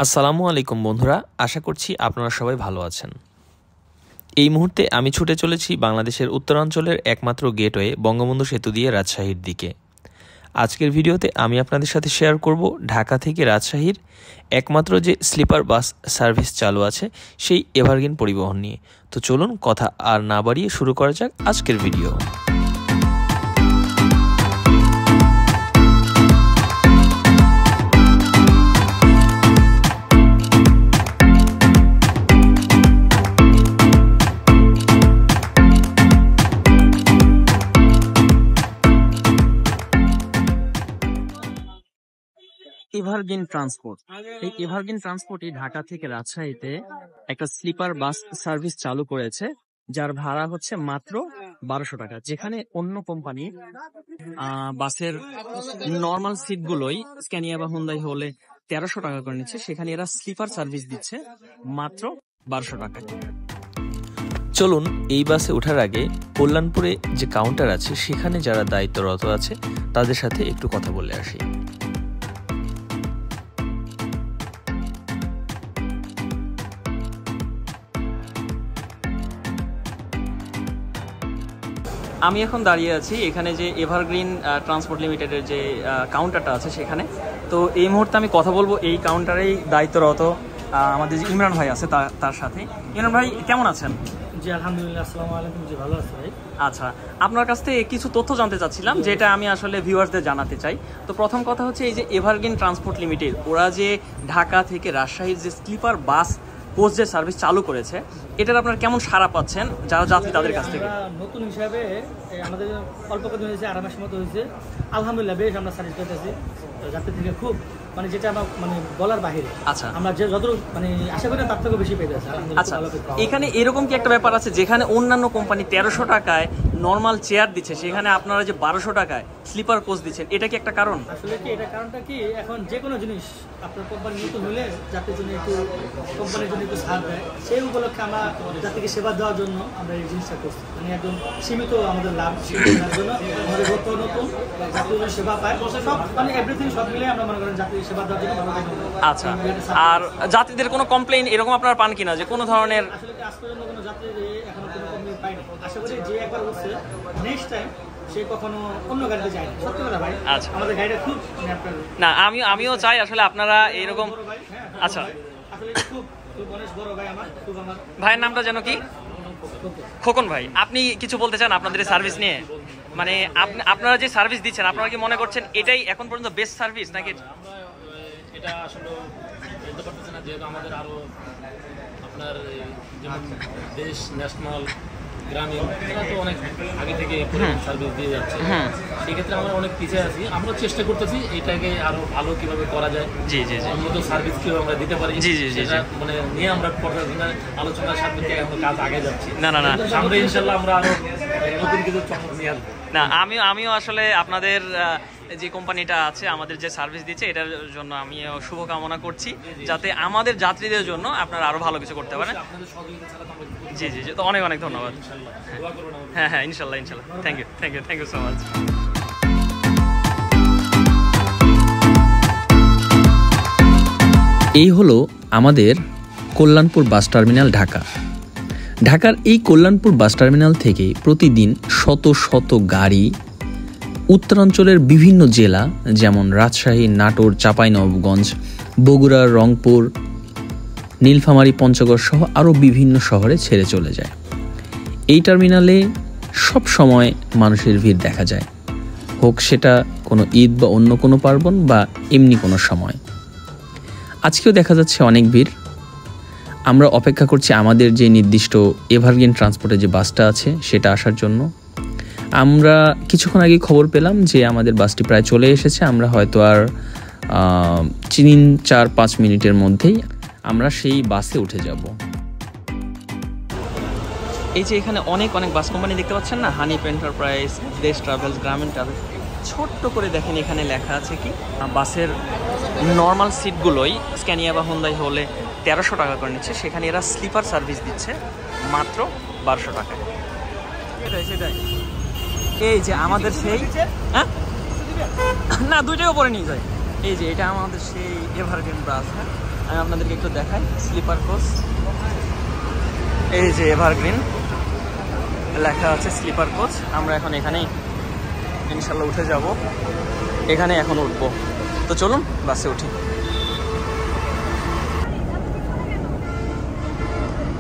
আসসালামু আলাইকুম বন্ধুরা, আশা করছি আপনারা সবাই ভালো আছেন। এই মুহূর্তে আমি ছুটে চলেছি বাংলাদেশের উত্তরাঞ্চলের একমাত্র গেটওয়ে বঙ্গবন্ধু সেতু দিয়ে রাজশাহীর দিকে। আজকের ভিডিওতে আমি আপনাদের সাথে শেয়ার করব ঢাকা থেকে রাজশাহীর একমাত্র যে স্লিপার বাস সার্ভিস চালু আছে সেই এভারগ্রিন পরিবহন নিয়ে। তো চলুন কথা আর না বাড়িয়ে শুরু করা যাক আজকের ভিডিও। এভারগ্রিন ট্রান্সপোর্ট, এই এভারগ্রিন ট্রান্সপোর্টই ঢাকা থেকে রাজশাহীতে একটা স্লিপার বাস সার্ভিস চালু করেছে, যার ভাড়া হচ্ছে মাত্র 1200 টাকা। যেখানে অন্য কোম্পানি বাসের নর্মাল সিটগুলোই স্ক্যানিয়া বা হুন্দাই হলে 1300 টাকা করে নিচ্ছে, সেখানে এরা স্লিপার সার্ভিস দিচ্ছে মাত্র 1200 টাকায়। চলুন এই বাসে ওঠার আগে কল্যাণপুরে যে কাউন্টার আছে সেখানে যারা দায়িত্বরত আছে তাদের সাথে একটু কথা বলে আসি। আমি এখন দাঁড়িয়ে আছি এখানে যে এভারগ্রিন ট্রান্সপোর্ট লিমিটেডের যে কাউন্টারটা আছে সেখানে। তো এই মুহূর্তে আমি কথা বলবো এই কাউন্টারেই দায়িত্বরত আমাদের যে ইমরান ভাই আছে তার সাথে। ইমরান ভাই কেমন আছেন? জি আলহামদুলিল্লাহ, আসসালামু আলাইকুম। জি ভালো আছি ভাই। আচ্ছা, আপনার কাছ থেকে কিছু তথ্য জানতে চাচ্ছিলাম যেটা আমি আসলে ভিউয়ার্সদের জানাতে চাই। তো প্রথম কথা হচ্ছে এই যে এভারগ্রিন ট্রান্সপোর্ট লিমিটেড ওরা যে ঢাকা থেকে রাজশাহীর যে স্লিপার বাস কোচ যে সার্ভিস চালু করেছে, এটার আপনারা কেমন সাড়া পাচ্ছেন যারা যাত্রী তাদের কাছ থেকে? নতুন হিসাবে আমাদের অল্প কদিন হয়েছে, 8 মাসের মতো হয়েছে। আলহামদুলিল্লাহ বেশ আমরা সার্ভিস পেতেছি যাত্রী থেকে, খুব যেটা আমার বলার বাহিরে। আচ্ছা, আমরা যে যত আশা করি তার থেকে বেশি পেতেছি। আচ্ছা, এখানে এরকম কি একটা ব্যাপার আছে যেখানে অন্যান্য কোম্পানি 1300 টাকায় নর্মাল চেয়ার দিচ্ছে, সেখানে আপনারা যে 1200 টাকায় স্লিপার কোচ দিচ্ছেন, এটা কি একটা কারণ? আসলে কি এটা কারণটা কি, এখন যে কোনো জিনিস আপনার কোম্পানি নতুন হলে যাত্রীর জন্য একটু কোম্পানির জন্য একটু ছাড় দেয়, সেই উপলক্ষে আমরা যাত্রীকে সেবা দেওয়ার জন্য আমরা এই জিনিসটা করছি। একদম সীমিত আমাদের লাভ দেওয়ার জন্য আমাদের নতুন যাত্রী সেবা পায়, সব এভরিথিং সব মিলে আমরা মনে করেন যাত্রী সেবা দেওয়ার জন্য। আচ্ছা, আর যাত্রীদের কোনো কমপ্লেইন এরকম আপনারা পান কিনা যে কোনো ধরনের? আসলে আজ পর্যন্ত কোনো যাত্রীর এখনো কোনো কমপ্লেইন পাইনি। আশা করি যে একবার হচ্ছে নেক্সট টাইম সে কখনো অন্য গাড়িতে যায় না। সত্যি কথা ভাই, আচ্ছা, আমাদের গাড়িটা খুব না আমিও চাই আসলে আপনারা এরকম। আচ্ছা, আসলে খুব বড় ভাই আমার, খুব আমার ভাইয়ের নামটা যেন কি? খোকন ভাই। আপনি কিছু বলতে চান আপনাদের সার্ভিস নিয়ে? আপনারা যে সার্ভিস দিচ্ছেন, আপনারা কি মনে করছেন এটাই এখন পর্যন্ত বেস্ট সার্ভিস নাকি? এটা আসলে বলতে পারতেছি না, যেহেতু আমাদের আরো আপনার যেমন দেশ, ন্যাশনাল, গ্রামীণ, এরা তো অনেক আগে থেকে সার্ভিস দিয়ে যাচ্ছে। সেক্ষেত্রে আমরা অনেক পিছিয়ে আছি। আমরা চেষ্টা করতেছি এটাকে আরো ভালো কিভাবে করা যায়, উন্নত সার্ভিস কিভাবে আমরা দিতে পারি, নিয়ে আমরা আলোচনার সাথে এখন কাজ আগে যাচ্ছি। না আমরা ইনশাল্লাহ আমরা আরো নতুন কিছু চমক নিয়ে আসবো। না আমিও আসলে আপনাদের যে কোম্পানিটা আছে আমাদের যে সার্ভিস দিচ্ছে এটার জন্য আমি শুভকামনা করছি, যাতে আমাদের যাত্রীদের জন্য আপনারা আরো ভালো কিছু করতে পারেন। জি তো অনেক ধন্যবাদ। হ্যাঁ ইনশাল্লাহ থ্যাংক ইউ সো মাচ। এই হলো আমাদের কল্যাণপুর বাস টার্মিনাল ঢাকার এই কল্যাণপুর বাস টার্মিনাল থেকে প্রতিদিন শত শত গাড়ি উত্তরাঞ্চলের বিভিন্ন জেলা যেমন রাজশাহী, নাটোর, চাঁপাইনবাবগঞ্জ, বগুড়া, রংপুর, নীলফামারী, পঞ্চগড় সহ আরও বিভিন্ন শহরে ছেড়ে চলে যায়। এই টার্মিনালে সব সময় মানুষের ভিড় দেখা যায়, হোক সেটা কোনো ঈদ বা অন্য কোনো পার্বণ বা এমনি কোনো সময়। আজকেও দেখা যাচ্ছে অনেক ভিড়। আমরা অপেক্ষা করছি আমাদের যে নির্দিষ্ট এভারগ্রিন ট্রান্সপোর্টের যে বাসটা আছে সেটা আসার জন্য। আমরা কিছুক্ষণ আগে খবর পেলাম যে আমাদের বাসটি প্রায় চলে এসেছে। আমরা হয়তো আর 3-4-5 মিনিটের মধ্যেই আমরা সেই বাসে উঠে যাব। এই যে এখানে অনেক বাস কোম্পানি দেখতে পাচ্ছেন না, হানিফ এন্টারপ্রাইজ, দেশ ট্রাভেলস, গ্রামীণ ট্রাভেলস। ছোট্ট করে দেখেন এখানে লেখা আছে কি, বাসের নর্মাল সিটগুলোই স্ক্যানিয়া বা হুন্দাই হলে 1300 টাকা করে নিচ্ছে, সেখানে এরা স্লিপার সার্ভিস দিচ্ছে মাত্র 1200 টাকায়। সেটাই এই যে আমাদের সেই না দুইটাই উপরে নিয়ে যায়। এই যে এটা আমাদের সেই এভারগ্রিন বাস। হ্যাঁ, আমি আপনাদেরকে একটু দেখাই স্লিপার কোচ। এই যে এভারগ্রিন লেখা আছে স্লিপার কোচ। আমরা এখন এখানেই ইনশাল্লাহ উঠে যাব, এখানে এখন উঠবো। তো চলুন বাসে উঠি।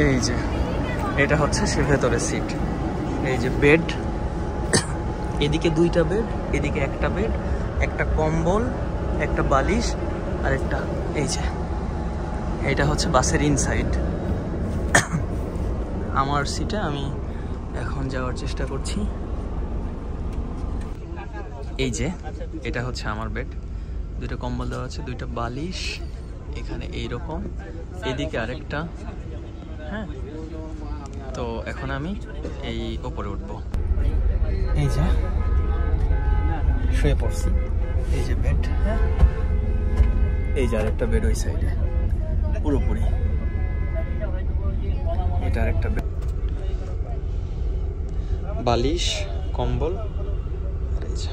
এই যে এটা হচ্ছে সে ভেতরের সিট। এই যে বেড, এদিকে 2টা বেড, এদিকে একটা বেড, একটা কম্বল, একটা বালিশ আর একটা। এই যে এটা হচ্ছে বাসের ইনসাইড। আমার সিটে আমি এখন যাওয়ার চেষ্টা করছি। এই যে এটা হচ্ছে আমার বেড, 2টা কম্বল দেওয়া আছে, 2টা বালিশ এখানে এইরকম, এদিকে আরেকটা। হ্যাঁ, তো এখন আমি এই ওপরে উঠবো। এই যে শুয়ে পড়ছি, এই যে বেড। হ্যাঁ, এই যে আরেকটা বেড ওই সাইডে পুরোপুরি, এটা আরেকটা বেড, বালিশ, কম্বল। আর এই যে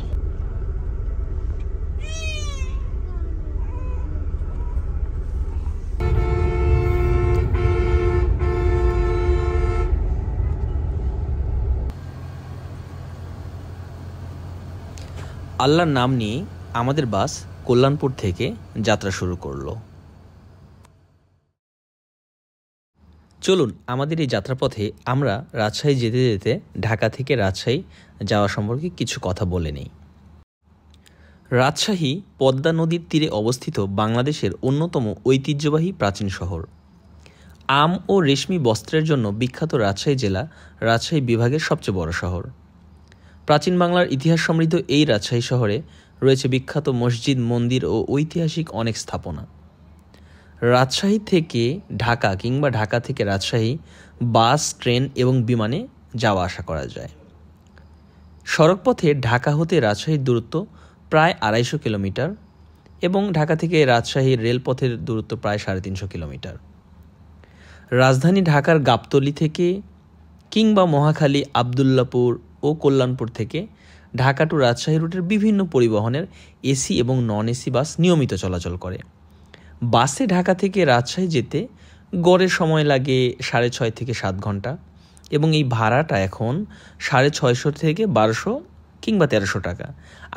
আল্লাহর নাম নিয়ে আমাদের বাস কল্যাণপুর থেকে যাত্রা শুরু করলো। চলুন আমাদের এই যাত্রাপথে আমরা রাজশাহী যেতে যেতে ঢাকা থেকে রাজশাহী যাওয়া সম্পর্কে কিছু কথা বলে নেই। রাজশাহী পদ্মা নদীর তীরে অবস্থিত বাংলাদেশের অন্যতম ঐতিহ্যবাহী প্রাচীন শহর। আম ও রেশমি বস্ত্রের জন্য বিখ্যাত রাজশাহী জেলা রাজশাহী বিভাগের সবচেয়ে বড় শহর। প্রাচীন বাংলার ইতিহাস সমৃদ্ধ এই রাজশাহী শহরে রয়েছে বিখ্যাত মসজিদ, মন্দির ও ঐতিহাসিক অনেক স্থাপনা। রাজশাহী থেকে ঢাকা কিংবা ঢাকা থেকে রাজশাহী বাস, ট্রেন এবং বিমানে যাওয়া আসা করা যায়। সড়কপথে ঢাকা হতে রাজশাহীর দূরত্ব প্রায় 250 কিলোমিটার এবং ঢাকা থেকে রাজশাহীর রেলপথের দূরত্ব প্রায় 350 কিলোমিটার। রাজধানী ঢাকার গাবতলী থেকে কিংবা মহাখালী, আবদুল্লাপুর ও কল্যাণপুর থেকে ঢাকা টু রাজশাহী রুটের বিভিন্ন পরিবহনের এসি এবং নন এসি বাস নিয়মিত চলাচল করে। বাসে ঢাকা থেকে রাজশাহী যেতে গড়ে সময় লাগে 6.5 থেকে 7 ঘন্টা এবং এই ভাড়াটা এখন 650 থেকে 1200 কিংবা 1300 টাকা।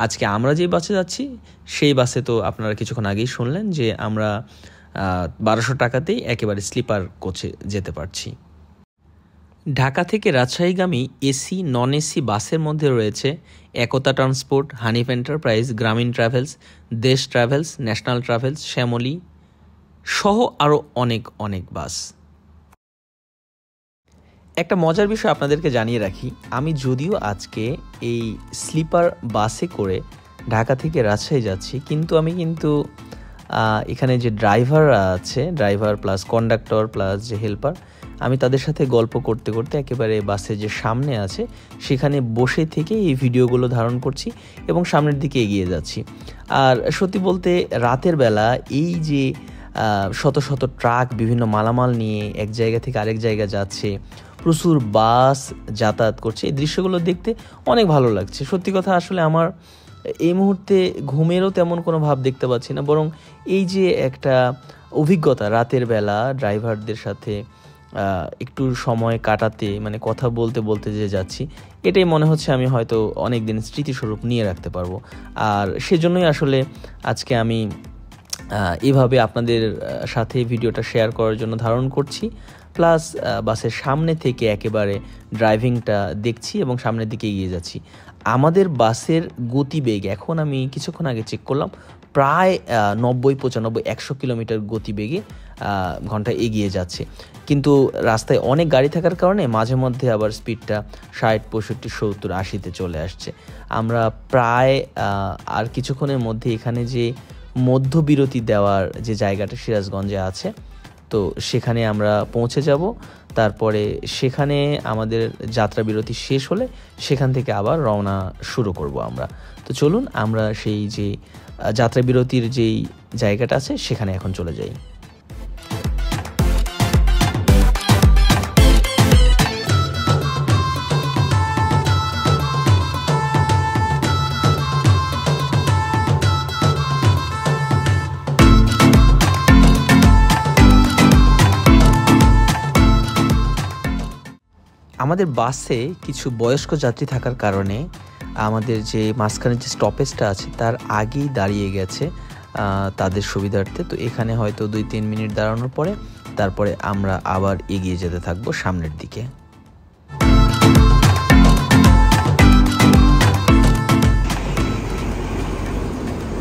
আজকে আমরা যে বাসে যাচ্ছি সেই বাসে তো আপনারা কিছুক্ষণ আগেই শুনলেন যে আমরা 1200 টাকাতেই একেবারে স্লিপার কোচে যেতে পারছি। ঢাকা থেকে রাজশাহীগামী এসি, নন এসি বাসের মধ্যে রয়েছে একতা ট্রান্সপোর্ট, হানিফ এন্টারপ্রাইজ, গ্রামীণ ট্রাভেলস, দেশ ট্রাভেলস, ন্যাশনাল ট্রাভেলস, শ্যামলী সহ আরও অনেক অনেক বাস। একটা মজার বিষয় আপনাদেরকে জানিয়ে রাখি, আমি যদিও আজকে এই স্লিপার বাসে করে ঢাকা থেকে রাজশাহী যাচ্ছি, কিন্তু আমি এখানে যে ড্রাইভাররা আছে, ড্রাইভার প্লাস কন্ডাক্টর প্লাস যে হেল্পার, আমি তাদের সাথে গল্প করতে করতে একেবারে বাসে যে সামনে আছে সেখানে বসে থেকে এই ভিডিওগুলো ধারণ করছি এবং সামনের দিকে এগিয়ে যাচ্ছি। আর সত্যি বলতে রাতের বেলা এই যে শত শত ট্রাক বিভিন্ন মালামাল নিয়ে এক জায়গা থেকে আরেক জায়গা যাচ্ছে, প্রচুর বাস যাতায়াত করছে, এই দৃশ্যগুলো দেখতে অনেক ভালো লাগছে। সত্যি কথা, আসলে আমার এই মুহূর্তে ঘুমেরও তেমন কোনো ভাব দেখতে পাচ্ছি না, বরং এই যে একটা অভিজ্ঞতা রাতের বেলা ড্রাইভারদের সাথে একটু সময় কাটাতে, মানে কথা বলতে বলতে যে যাচ্ছি, এটাই মনে হচ্ছে আমি হয়তো অনেক দিন স্মৃতিস্বরূপ নিয়ে রাখতে পারবো। আর সেজন্যই আসলে আজকে আমি এভাবে আপনাদের সাথে ভিডিওটা শেয়ার করার জন্য ধারণ করছি, প্লাস বাসের সামনে থেকে একেবারে ড্রাইভিংটা দেখছি এবং সামনের দিকে এগিয়ে যাচ্ছি। আমাদের বাসের গতিবেগ এখন আমি কিছুক্ষণ আগে চেক করলাম, প্রায় 90, 95, 100 কিলোমিটার গতিবেগে ঘন্টায় এগিয়ে যাচ্ছে। কিন্তু রাস্তায় অনেক গাড়ি থাকার কারণে মাঝে মধ্যে আবার স্পিডটা 60, 65, 70, 80-তে চলে আসছে। আমরা প্রায় আর কিছুক্ষণের মধ্যে এখানে যে মধ্যবিরতি দেওয়ার যে জায়গাটা সিরাজগঞ্জে আছে, তো সেখানে আমরা পৌঁছে যাব। তারপরে সেখানে আমাদের যাত্রা বিরতি শেষ হলে সেখান থেকে আবার রওনা শুরু করব আমরা। তো চলুন আমরা সেই যে যাত্রা বিরতির যেই জায়গাটা আছে সেখানে এখন চলে যাই। আমাদের বাসে কিছু বয়স্ক যাত্রী থাকার কারণে আমাদের যে মাঝখানে যে স্টপেজটা আছে তার আগেই দাঁড়িয়ে গেছে তাদের সুবিধার্থে। তো এখানে হয়তো 2-3 মিনিট দাঁড়ানোর পরে তারপরে আমরা আবার এগিয়ে যেতে থাকবো সামনের দিকে।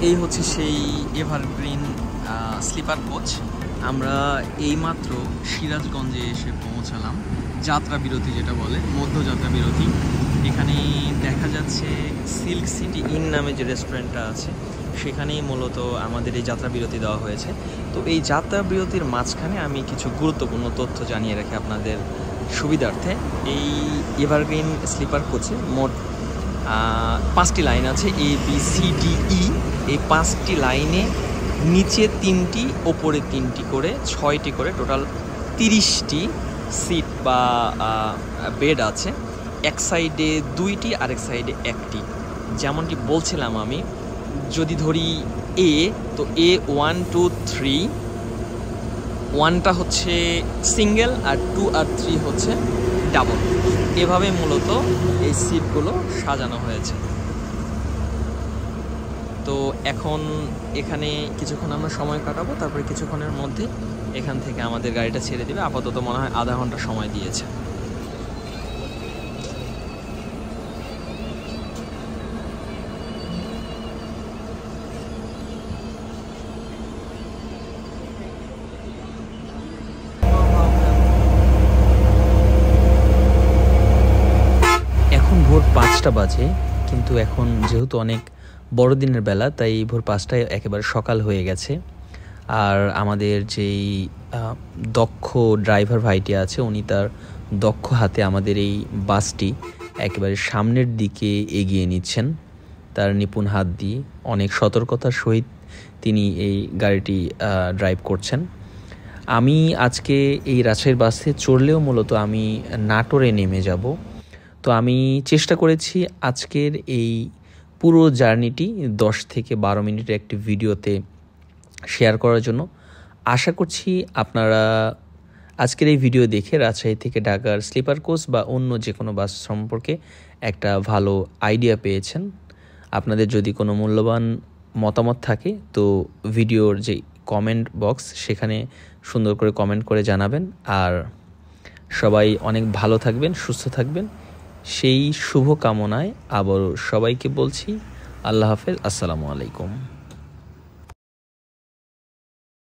এই হচ্ছে সেই এভারগ্রিন স্লিপার কোচ। আমরা এইমাত্র সিরাজগঞ্জে এসে পৌঁছালাম, যাত্রা বিরতি যেটা বলে, মধ্যযাত্রা বিরতি। এখানে দেখা যাচ্ছে সিল্ক সিটি ইন নামে যে রেস্টুরেন্টটা আছে সেখানেই মূলত আমাদের এই যাত্রা বিরতি দেওয়া হয়েছে। তো এই যাত্রা বিরতির মাঝখানে আমি কিছু গুরুত্বপূর্ণ তথ্য জানিয়ে রাখি আপনাদের সুবিধার্থে। এই এভারগ্রিন স্লিপার কোচে মোট 5টি লাইন আছে, ABCDE। এই 5টি লাইনে নিচে 3টি, ওপরে 3টি করে 6টি করে টোটাল 30টি সিট বা বেড আছে। এক সাইডে 2টি, আরেক সাইডে 1টি। যেমনটি বলছিলাম আমি, যদি ধরি A, তো A 1, 2, 3, 1টা হচ্ছে সিঙ্গেল আর 2 আর 3 হচ্ছে ডাবল। এভাবে মূলত এই সিটগুলো সাজানো হয়েছে। তো এখন এখানে কিছুক্ষণ আমরা সময় কাটাবো, তারপরে কিছুক্ষণের মধ্যে এখান থেকে আমাদের গাড়িটা ছেড়ে দেবে। আপাতত মনে হয় আধা ঘন্টা সময় দিয়েছে। এখন ভোর 5টা বাজে, কিন্তু এখন যেহেতু অনেক বড়দিনের বেলা তাই ভোর 5টায় একেবারে সকাল হয়ে গেছে। আর আমাদের যেই দক্ষ ড্রাইভার ভাইটি আছে উনি তার দক্ষ হাতে আমাদের এই বাসটি একেবারে সামনের দিকে এগিয়ে নিচ্ছেন তার নিপুণ হাত দিয়ে। অনেক সতর্কতার সহিত তিনি এই গাড়িটি ড্রাইভ করছেন। আমি আজকে এই রাজশাহীর বাসে চড়লেও মূলত আমি নাটোরে নেমে যাব। তো আমি চেষ্টা করেছি আজকের এই পুরো জার্নিটি 10 থেকে 12 মিনিটের একটি ভিডিওতে শেয়ার করার জন্য। আশা করছি আপনারা আজকের এই ভিডিও দেখে রাজশাহী থেকে ঢাকার স্লিপার কোচ বা অন্য যে কোনো বাস সম্পর্কে একটা ভালো আইডিয়া পেয়েছেন। আপনাদের যদি কোনো মূল্যবান মতামত থাকে তো ভিডিওর যে কমেন্ট বক্স সেখানে সুন্দর করে কমেন্ট করে জানাবেন। আর সবাই অনেক ভালো থাকবেন, সুস্থ থাকবেন, সেই শুভ কামনায় আবারও সবাইকে বলছি আল্লাহ হাফেজ, আসসালামু আলাইকুম।